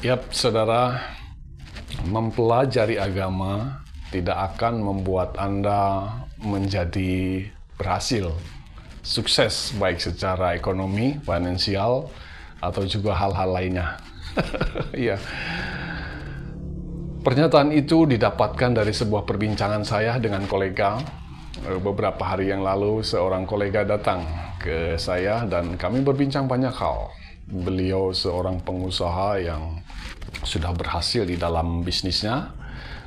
Yap, saudara, mempelajari agama tidak akan membuat Anda menjadi berhasil, sukses baik secara ekonomi, finansial, atau juga hal-hal lainnya. Iya. Pernyataan itu didapatkan dari sebuah perbincangan saya dengan kolega. Beberapa hari yang lalu, seorang kolega datang ke saya dan kami berbincang banyak hal. Beliau seorang pengusaha yang sudah berhasil di dalam bisnisnya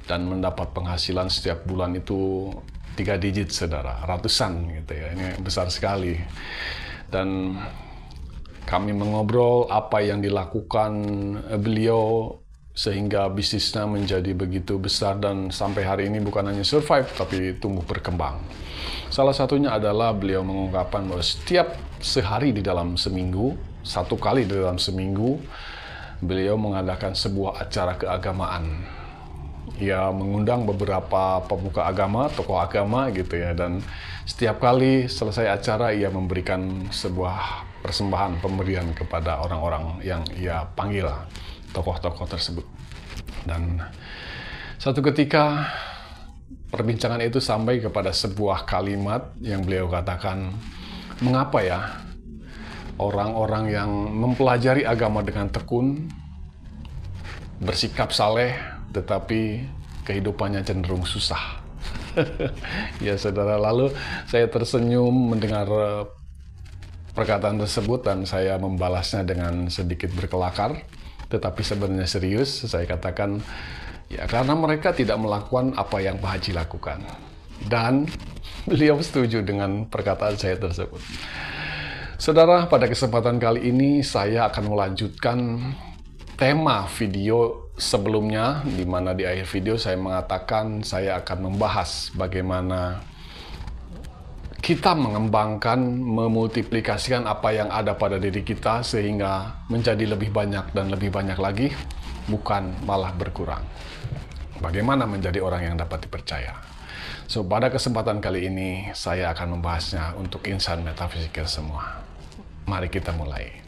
dan mendapat penghasilan setiap bulan itu 3 digit, saudara, ratusan gitu ya. Ini besar sekali. Dan kami mengobrol apa yang dilakukan beliau sehingga bisnisnya menjadi begitu besar dan sampai hari ini bukan hanya survive tapi tumbuh berkembang. Salah satunya adalah beliau mengungkapkan bahwa setiap sehari di dalam seminggu, satu kali di dalam seminggu, beliau mengadakan sebuah acara keagamaan. Ia mengundang beberapa pemuka agama, tokoh agama gitu ya, dan setiap kali selesai acara ia memberikan sebuah persembahan, pemberian kepada orang-orang yang ia panggil, tokoh-tokoh tersebut. Dan satu ketika perbincangan itu sampai kepada sebuah kalimat yang beliau katakan, mengapa ya orang-orang yang mempelajari agama dengan tekun, bersikap saleh, tetapi kehidupannya cenderung susah. Ya saudara, lalu saya tersenyum mendengar perkataan tersebut dan saya membalasnya dengan sedikit berkelakar, tetapi sebenarnya serius. Saya katakan, ya karena mereka tidak melakukan apa yang Pak Haji lakukan. Dan beliau setuju dengan perkataan saya tersebut. Saudara, pada kesempatan kali ini saya akan melanjutkan tema video sebelumnya, di mana di akhir video saya mengatakan saya akan membahas bagaimana kita mengembangkan, memultiplikasikan apa yang ada pada diri kita sehingga menjadi lebih banyak dan lebih banyak lagi, bukan malah berkurang. Bagaimana menjadi orang yang dapat dipercaya? So, pada kesempatan kali ini saya akan membahasnya untuk insan metafisikal semua. Mari kita mulai.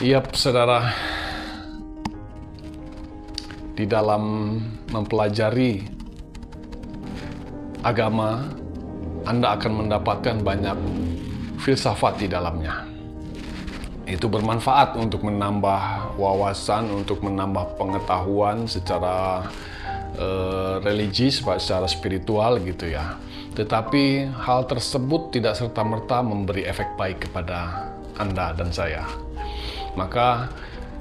Yap, saudara, di dalam mempelajari agama, Anda akan mendapatkan banyak filsafat di dalamnya. Itu bermanfaat untuk menambah wawasan, untuk menambah pengetahuan secara religi, secara spiritual gitu ya. Tetapi hal tersebut tidak serta-merta memberi efek baik kepada Anda dan saya. Maka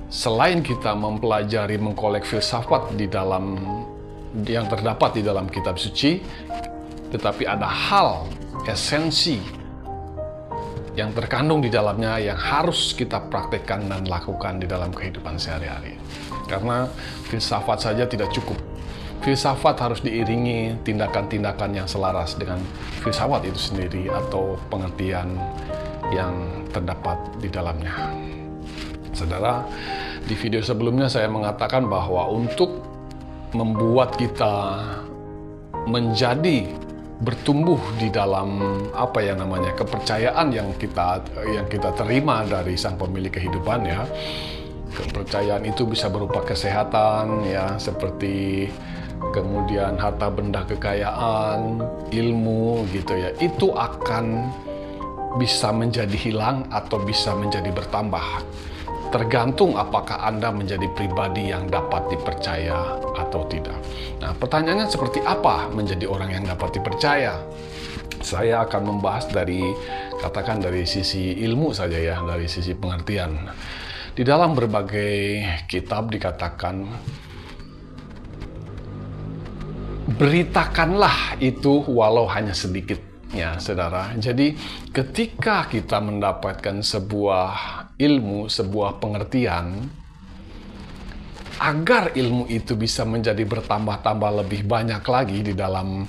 selain kita mempelajari, mengkolek filsafat di dalam yang terdapat di dalam kitab suci, tetapi ada hal esensi yang terkandung di dalamnya yang harus kita praktekkan dan lakukan di dalam kehidupan sehari-hari. Karena filsafat saja tidak cukup. Filsafat harus diiringi tindakan-tindakan yang selaras dengan filsafat itu sendiri atau pengertian yang terdapat di dalamnya. Saudara, di video sebelumnya saya mengatakan bahwa untuk membuat kita menjadi bertumbuh di dalam apa yang namanya kepercayaan yang kita terima dari Sang Pemilik kehidupan ya. Kepercayaan itu bisa berupa kesehatan ya, seperti kemudian harta benda, kekayaan, ilmu gitu ya. Itu akan bisa menjadi hilang atau bisa menjadi bertambah. Tergantung apakah Anda menjadi pribadi yang dapat dipercaya atau tidak. Nah, pertanyaannya seperti apa menjadi orang yang dapat dipercaya? Saya akan membahas katakan dari sisi ilmu saja ya, dari sisi pengertian. Di dalam berbagai kitab dikatakan, beritakanlah itu walau hanya sedikit. Ya, saudara. Jadi, ketika kita mendapatkan sebuah ilmu, sebuah pengertian, agar ilmu itu bisa menjadi bertambah-tambah lebih banyak lagi di dalam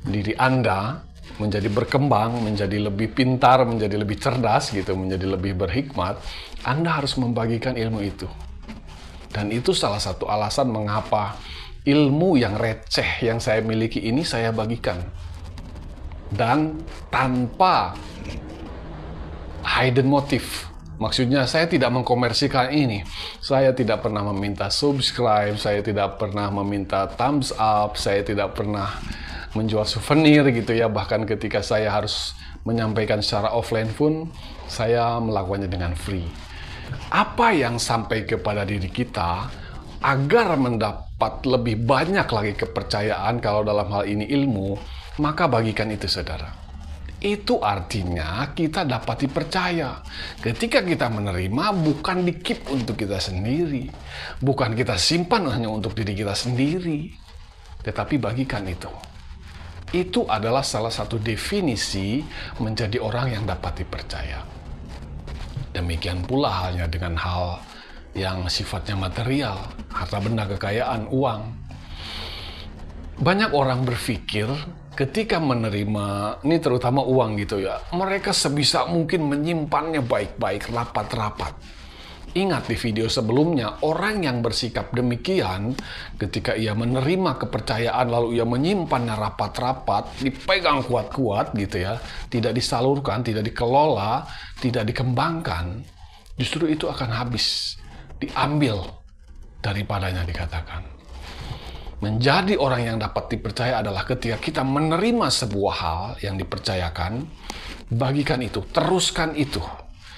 diri Anda, menjadi berkembang, menjadi lebih pintar, menjadi lebih cerdas gitu, menjadi lebih berhikmat, Anda harus membagikan ilmu itu. Dan itu salah satu alasan mengapa ilmu yang receh yang saya miliki ini saya bagikan. Dan tanpa hidden motive. Maksudnya saya tidak mengkomersikan ini. Saya tidak pernah meminta subscribe, saya tidak pernah meminta thumbs up, saya tidak pernah menjual souvenir gitu ya. Bahkan ketika saya harus menyampaikan secara offline pun, saya melakukannya dengan free. Apa yang sampai kepada diri kita agar mendapat lebih banyak lagi kepercayaan, kalau dalam hal ini ilmu, maka bagikan itu, saudara. Itu artinya kita dapat dipercaya. Ketika kita menerima, bukan di-keep untuk kita sendiri. Bukan kita simpan hanya untuk diri kita sendiri. Tetapi bagikan itu. Itu adalah salah satu definisi menjadi orang yang dapat dipercaya. Demikian pula halnya dengan hal yang sifatnya material, harta benda, kekayaan, uang. Banyak orang berpikir ketika menerima, ini terutama uang gitu ya, mereka sebisa mungkin menyimpannya baik-baik, rapat-rapat. Ingat di video sebelumnya, orang yang bersikap demikian, ketika ia menerima kepercayaan lalu ia menyimpannya rapat-rapat, dipegang kuat-kuat gitu ya, tidak disalurkan, tidak dikelola, tidak dikembangkan, justru itu akan habis, diambil daripadanya dikatakan. Menjadi orang yang dapat dipercaya adalah ketika kita menerima sebuah hal yang dipercayakan, bagikan itu, teruskan itu,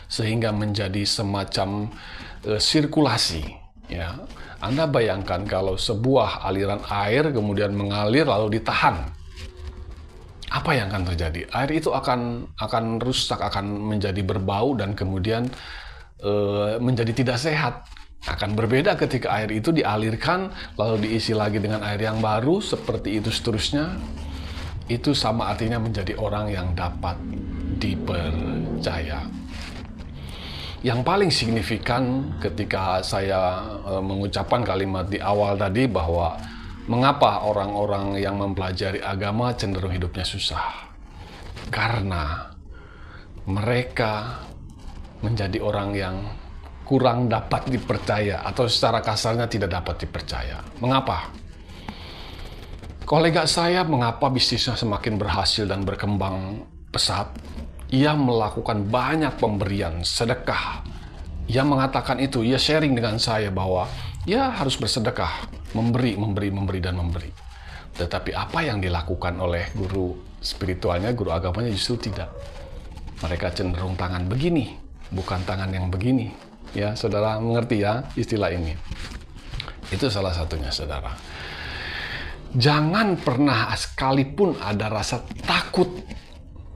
sehingga menjadi semacam sirkulasi. Ya, Anda bayangkan kalau sebuah aliran air kemudian mengalir lalu ditahan, apa yang akan terjadi? Air itu akan rusak, akan menjadi berbau dan kemudian menjadi tidak sehat. Akan berbeda ketika air itu dialirkan, lalu diisi lagi dengan air yang baru, seperti itu seterusnya. Itu sama artinya menjadi orang yang dapat dipercaya. Yang paling signifikan ketika saya mengucapkan kalimat di awal tadi bahwa mengapa orang-orang yang mempelajari agama cenderung hidupnya susah? Karena mereka menjadi orang yang kurang dapat dipercaya, atau secara kasarnya tidak dapat dipercaya. Mengapa? Kolega saya, mengapa bisnisnya semakin berhasil dan berkembang pesat? Ia melakukan banyak pemberian, sedekah. Ia mengatakan itu, ia sharing dengan saya bahwa ia harus bersedekah, memberi, dan memberi. Tetapi apa yang dilakukan oleh guru spiritualnya, guru agamanya justru tidak. Mereka cenderung tangan begini, bukan tangan yang begini. Ya, saudara mengerti ya istilah ini. Itu salah satunya, saudara. Jangan pernah sekalipun ada rasa takut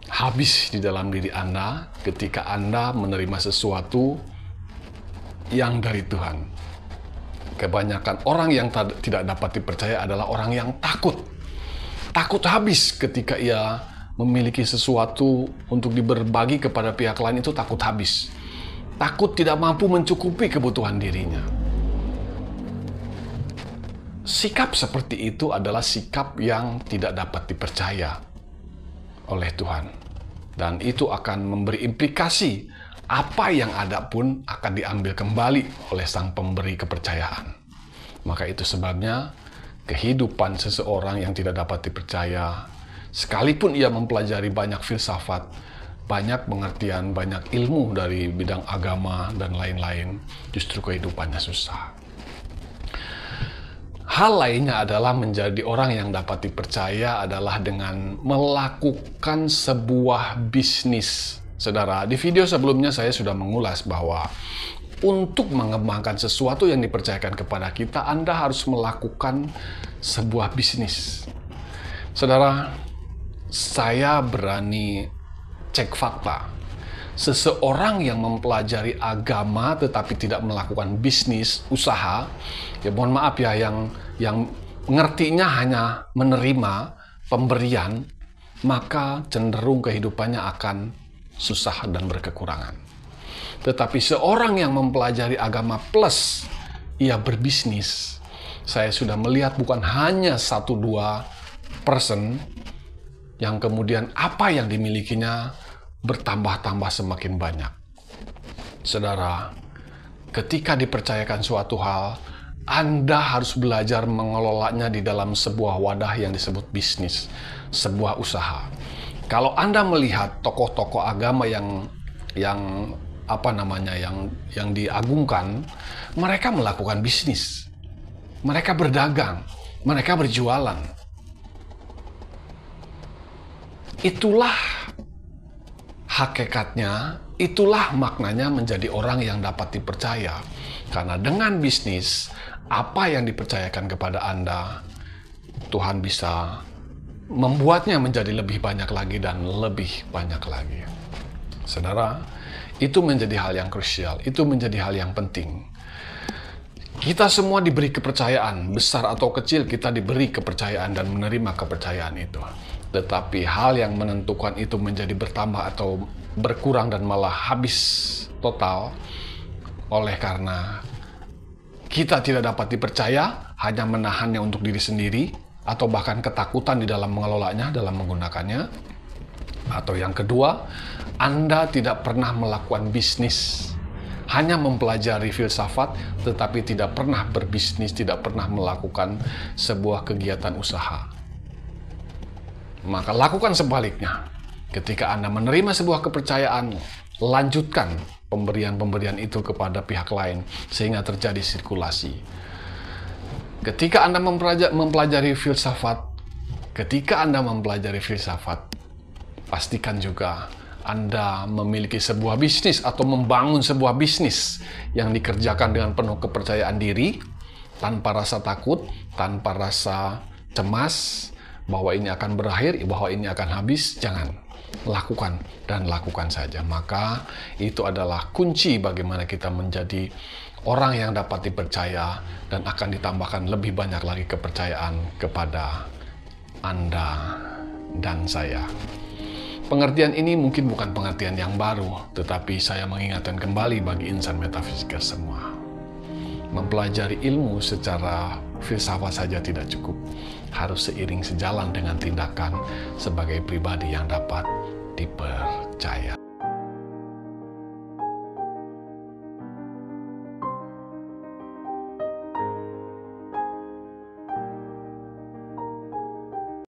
habis di dalam diri Anda ketika Anda menerima sesuatu yang dari Tuhan. Kebanyakan orang yang tidak dapat dipercaya adalah orang yang takut. Takut habis ketika ia memiliki sesuatu untuk diberbagi kepada pihak lain, itu takut habis. Takut tidak mampu mencukupi kebutuhan dirinya. Sikap seperti itu adalah sikap yang tidak dapat dipercaya oleh Tuhan. Dan itu akan memberi implikasi, apa yang ada pun akan diambil kembali oleh sang pemberi kepercayaan. Maka itu sebabnya kehidupan seseorang yang tidak dapat dipercaya, sekalipun ia mempelajari banyak filsafat, banyak pengertian, banyak ilmu dari bidang agama dan lain-lain, justru kehidupannya susah. Hal lainnya adalah menjadi orang yang dapat dipercaya adalah dengan melakukan sebuah bisnis. Saudara, di video sebelumnya saya sudah mengulas bahwa untuk mengembangkan sesuatu yang dipercayakan kepada kita, Anda harus melakukan sebuah bisnis. Saudara, saya berani cek fakta. Seseorang yang mempelajari agama tetapi tidak melakukan bisnis, usaha, ya mohon maaf ya, yang ngertinya hanya menerima pemberian, maka cenderung kehidupannya akan susah dan berkekurangan. Tetapi seorang yang mempelajari agama plus ia berbisnis, saya sudah melihat bukan hanya 1-2 person yang kemudian apa yang dimilikinya bertambah-tambah semakin banyak. Saudara, ketika dipercayakan suatu hal, Anda harus belajar mengelolanya di dalam sebuah wadah yang disebut bisnis, sebuah usaha. Kalau Anda melihat tokoh-tokoh agama yang diagungkan, mereka melakukan bisnis. Mereka berdagang, mereka berjualan. Itulah hakikatnya, itulah maknanya menjadi orang yang dapat dipercaya. Karena dengan bisnis, apa yang dipercayakan kepada Anda, Tuhan bisa membuatnya menjadi lebih banyak lagi dan lebih banyak lagi. Saudara, itu menjadi hal yang krusial, itu menjadi hal yang penting. Kita semua diberi kepercayaan, besar atau kecil kita diberi kepercayaan dan menerima kepercayaan itu. Tetapi hal yang menentukan itu menjadi bertambah atau berkurang dan malah habis total oleh karena kita tidak dapat dipercaya, hanya menahannya untuk diri sendiri, atau bahkan ketakutan di dalam mengelolanya, dalam menggunakannya. Atau yang kedua, Anda tidak pernah melakukan bisnis, hanya mempelajari filsafat, tetapi tidak pernah berbisnis, tidak pernah melakukan sebuah kegiatan usaha. Maka lakukan sebaliknya. Ketika Anda menerima sebuah kepercayaan, lanjutkan pemberian-pemberian itu kepada pihak lain, sehingga terjadi sirkulasi. Ketika Anda mempelajari filsafat, pastikan juga Anda memiliki sebuah bisnis atau membangun sebuah bisnis yang dikerjakan dengan penuh kepercayaan diri, tanpa rasa takut, tanpa rasa cemas, bahwa ini akan berakhir, bahwa ini akan habis. Jangan. Lakukan dan lakukan saja. Maka itu adalah kunci bagaimana kita menjadi orang yang dapat dipercaya dan akan ditambahkan lebih banyak lagi kepercayaan kepada Anda dan saya. Pengertian ini mungkin bukan pengertian yang baru, tetapi saya mengingatkan kembali bagi insan metafisika semua. Mempelajari ilmu secara filsafat saja tidak cukup. Harus seiring sejalan dengan tindakan sebagai pribadi yang dapat dipercaya.